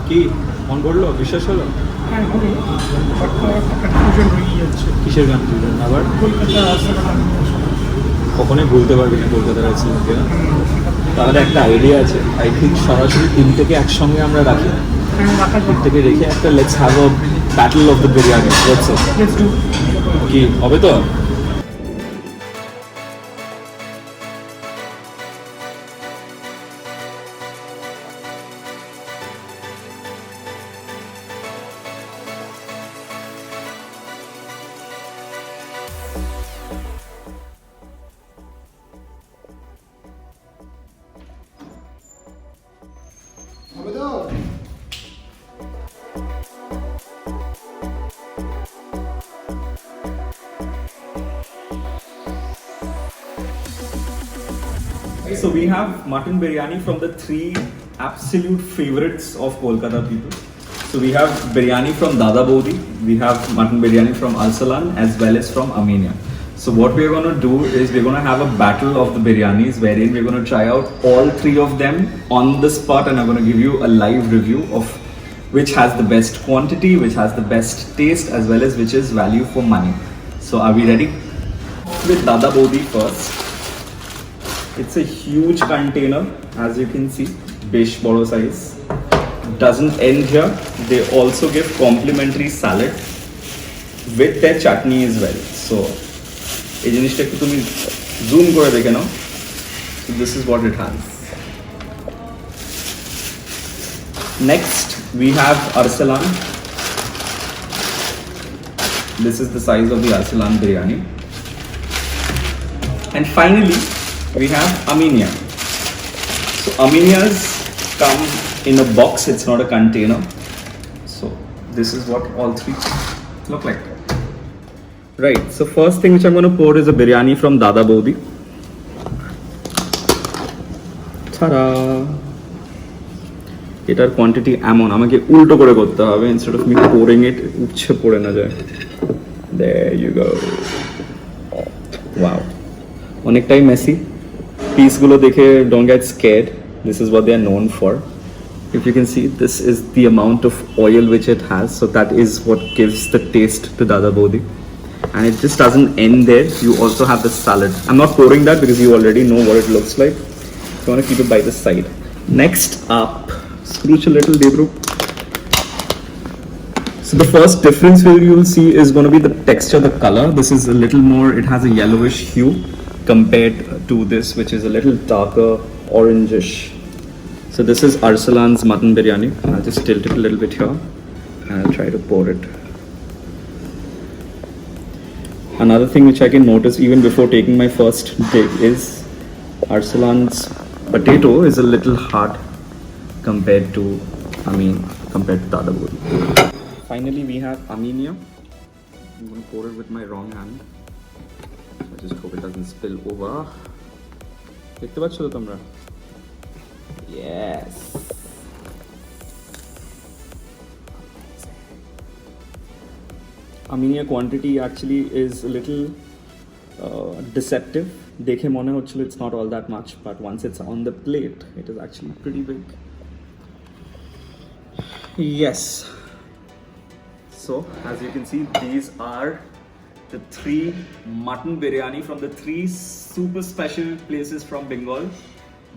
কি মন করলো, বিশ্বাস হলো? হ্যাঁ হবে, বাট একটা কনফিউশন রয়ে যাচ্ছে। কিসের কনফিউশন আবার? কলকাতা আর্সেনাল কখনোই ভুলতে পারবি না কলকাতার আইসিএমকে। তাহলে একটা আইডিয়া আছে, আই থিঙ্ক সরাসরি তিনটেকে একসঙ্গে আমরা রাখি, রাখা যায়। তিনটেকে রেখে একটা let's have a battle of the biryani. Let's do. কি হবে তো? হবে তো? So we have mutton biryani from the three absolute favorites of Kolkata people. So we have biryani from Dada Bodhi, we have mutton biryani from Arsalan, as well as from Armenia. So what we're going to do is we're going to have a battle of the biryanis, wherein we're going to try out all three of them on the spot, and I'm going to give you a live review of which has the best quantity, which has the best taste, as well as which is value for money. So are we ready? With Dada Bodhi first. It's a huge container, as you can see, besh boro size. Doesn't end here. They also give complimentary salad with their chutney as well. So, এই জিনিসটা একটু তুমি zoom করে দেখে নাও। So this is what it has. Next, we have Arsalan. This is the size of the Arsalan biryani. And finally, we have Armenia. So Armenia's come in a box, it's not a container. So this is what all three look like. Right, so first thing which I'm going to pour is a biryani from Dada Bodhi. Ta-da! এটার quantity এমন আমাকে উল্টো করে করতে হবে, instead of me pouring it উচ্ছে পড়ে না যায়। There you go. Wow. অনেকটাই মেসি। পিসগুলো দেখে don't get scared. This is what they are known for. If you can see, this is the amount of oil which it has. So that is what gives the taste to Dada Bodhi. And it just doesn't end there. You also have the salad. I'm not pouring that because you already know what it looks like. You want to keep it by the side. Next up, scrooge a little, Debru. So the first difference you'll see is going to be the texture, the color. This is a little more, it has a yellowish hue compared to this, which is a little darker orangish. So this is Arsalan's mutton biryani. I'll just tilt it a little bit here and I'll try to pour it. Another thing which I can notice even before taking my first dig is Arsalan's potato is a little hard compared to Dada Bodhi. Finally, we have Armenia. I'm going to pour it with my wrong hand. I just hope it doesn't spill over. দেখতে পাচ্ছ তো তোমরা? Yes. Armenia quantity actually is a little deceptive. দেখে মনে হচ্ছিল it's not all that much, but once it's on the plate, it is actually pretty big. Yes. So, as you can see, these are the three mutton biryani from the three super special places from Bengal.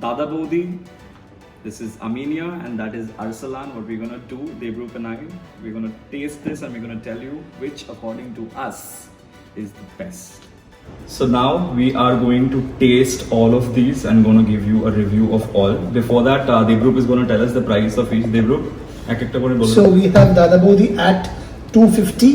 Dada Bodhi, this is Armenia, and that is Arsalan. What we're gonna do, Debruk and I, we're gonna taste this and we're gonna tell you which, according to us, is the best. So now we are going to taste all of these and gonna give you a review of all. Before that, Debruk is gonna tell us the price of each. Debruk, so we have Dada Bodhi at 250.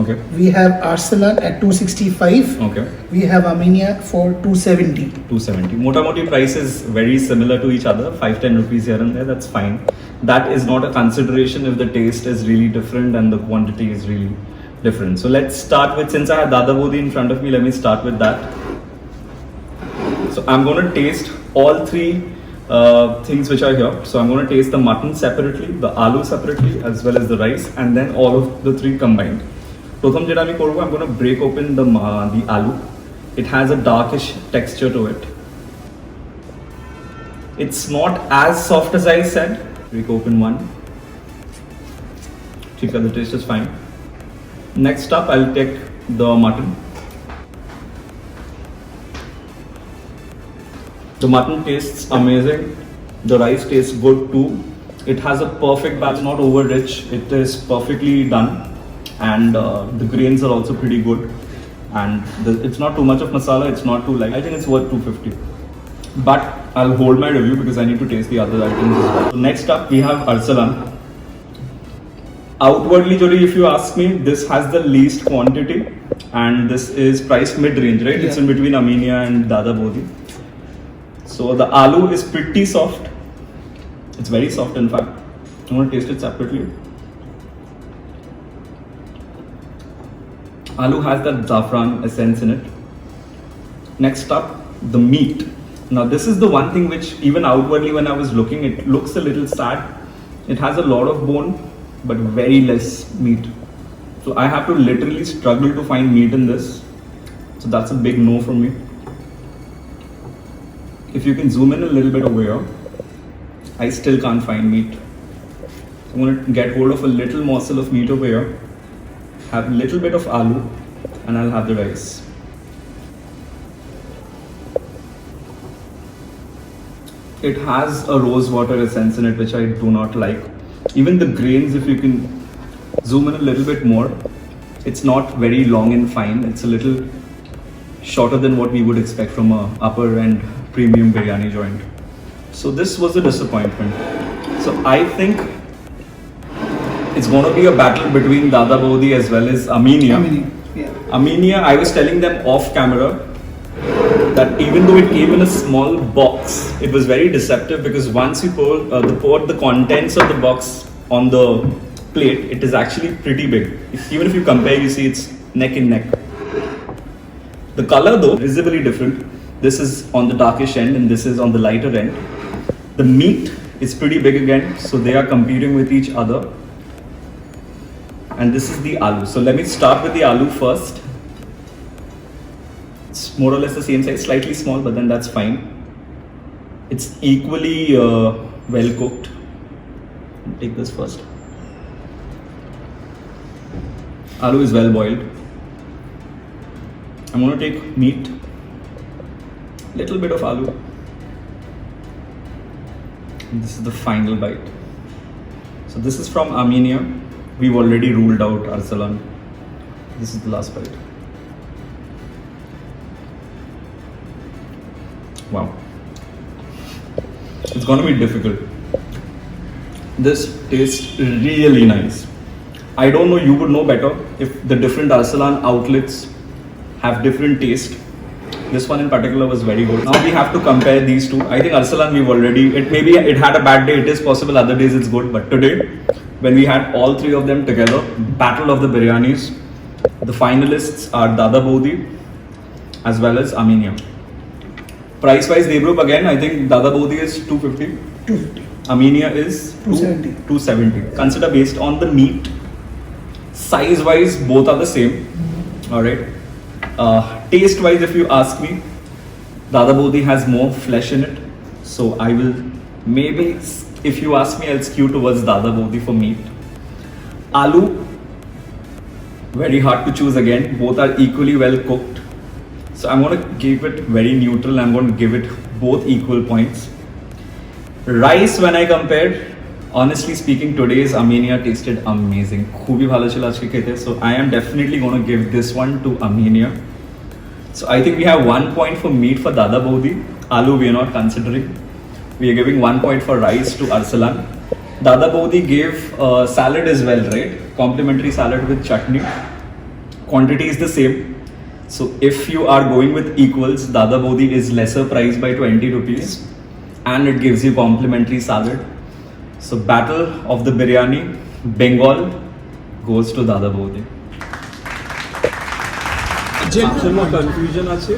Okay. We have Arsalan at 265. Okay. We have Armenia for 270. 270. Motamoti price is very similar to each other, 5-10 rupees here and there, that's fine. That is not a consideration if the taste is really different and the quantity is really different. So let's start with, since I have Dada Bodhi in front of me, let me start with that. So I'm going to taste all three things which are here. So I'm going to taste the mutton separately, the aloo separately, as well as the rice, and then all of the three combined. প্রথম যেটা আমি করবো, I'm going to break open the aloo. It has a darkish texture to it. It's not as soft as I said. Break open one. Tikka, the taste is fine. Next up, I'll take the mutton. The mutton tastes amazing. The rice tastes good too. It has a perfect balance, not over rich. It is perfectly done, and the grains are also pretty good. And it's not too much of masala. It's not too light. I think it's worth 250. But I'll hold my review because I need to taste the other items as well. So next up, we have Arsalan. Outwardly, Jody, if you ask me, this has the least quantity, and this is priced mid-range, right? It's in between Aminia and Dada Bodhi. So the aloo is pretty soft. It's very soft, in fact. I'm going to taste it separately. Aloo has that saffron essence in it. Next up, the meat. Now this is the one thing which even outwardly when I was looking, it looks a little sad. It has a lot of bone, but very less meat. So I have to literally struggle to find meat in this. So that's a big no for me. If you can zoom in a little bit over here, I still can't find meat. I'm going to get hold of a little morsel of meat over here, have a little bit of aloo, and I'll have the rice. It has a rose water essence in it, which I do not like. Even the grains, if you can zoom in a little bit more, it's not very long and fine. It's a little shorter than what we would expect from a upper end premium biryani joint. So this was a disappointment. So I think it's going to be a battle between Dada Bodhi as well as Aminia. Aminia, I was telling them off camera that even though it came in a small box, it was very deceptive because once you pour the contents of the box on the plate, it is actually pretty big. Even if you compare, you see it's neck and neck. The color though, visibly different. This is on the darkish end and this is on the lighter end. The meat is pretty big again, so they are competing with each other. And this is the aloo. So let me start with the aloo first. It's more or less the same size, slightly small, but then that's fine. It's equally well cooked. Take this first. Aloo is well boiled. I'm going to take meat, little bit of aloo. And this is the final bite. So this is from Aminia. We've already ruled out Arsalan. This is the last bite. Wow. It's going to be difficult. This tastes really nice. I don't know, you would know better if the different Arsalan outlets have different taste. This one in particular was very good. Now we have to compare these two. I think Arsalan we've already, maybe it had a bad day, it is possible, other days it's good. But today, when we had all three of them together, battle of the biryanis, the finalists are Dada Bodhi as well as Aminia. Price wise, Devrup again, I think Dada Bodhi is 250. 250. Aminia is 270. 270. Consider based on the meat. Size wise, both are the same. Alright. Taste wise, if you ask me, Dada Bodhi has more flesh in it. So I will maybe, if you ask me, I'll skew towards Dada Bodhi for meat. Aloo, very hard to choose again. Both are equally well cooked. So I'm going to give it very neutral. I'm going to give it both equal points. Rice, when I compared, honestly speaking, today's Aminia tasted amazing. Khubi bhalo chila ajke khete. So I am definitely going to give this one to Aminia. So I think we have 1 point for meat for Dada Bodhi. Aloo we are not considering. We are giving 1 point for rice to Arsalan. Dada Bodhi gave salad as well, right? Complimentary salad with chutney. Quantity is the same. So if you are going with equals, Dada Bodhi is lesser priced by 20 rupees and it gives you complimentary salad. So battle of the biryani, Bengal goes to Dada Bodhi. Confusion আছে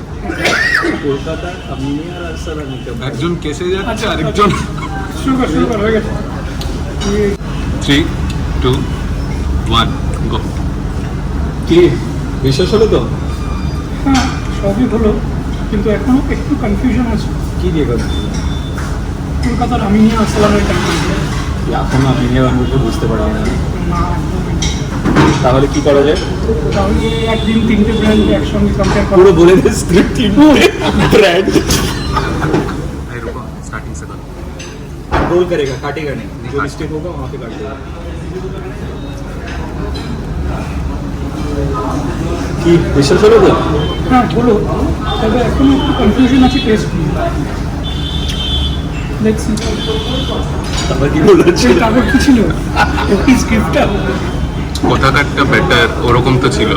কলকাতার আমিনিয়া আর আরসালান একজন কেসে যাচ্ছে আরেকজন sugar হয়ে গেছে 3 2 1 গো কি বিশ্বাস হলো তো হ্যাঁ সবই হলো কিন্তু এখনো একটু কনফিউশন আছে কি দিয়ে কথা কলকাতার আমিনিয়া আরসালানের কনফিউশন এখন আমি নিয়ে বুঝতে পারলাম না। তাহলে কি করা যায়? তাহলে একদিন তিনটে ব্র্যান্ড একসঙ্গে কম্পেয়ার করা। পুরো বলে দে স্ক্রিপ্ট ब्रांड भाई रुको स्टार्टिंग से करो रोल करेगा, काटेगा नहीं, जो मिस्टेक होगा वहाँ पे काट देगा। কি বিশ্বাস হলো তো? হ্যাঁ বলো, তবে এখন একটু কনফিউশন আছে টেস্ট নিয়ে। দেখছি তারপর কি বললো? সেই কাগজ কি ছিল, এই স্ক্রিপ্টটা। কোথাকারটা বেটার ওরকম তো ছিল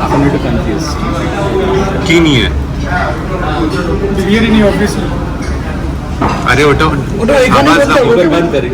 এখন একটু কনফিউজ। কি নিয়ে বিরিয়ানি নিয়ে অবভিয়াসলি। আরে ওটা ওটা এখানে আওয়াজ বলতে না হবে। बंद कर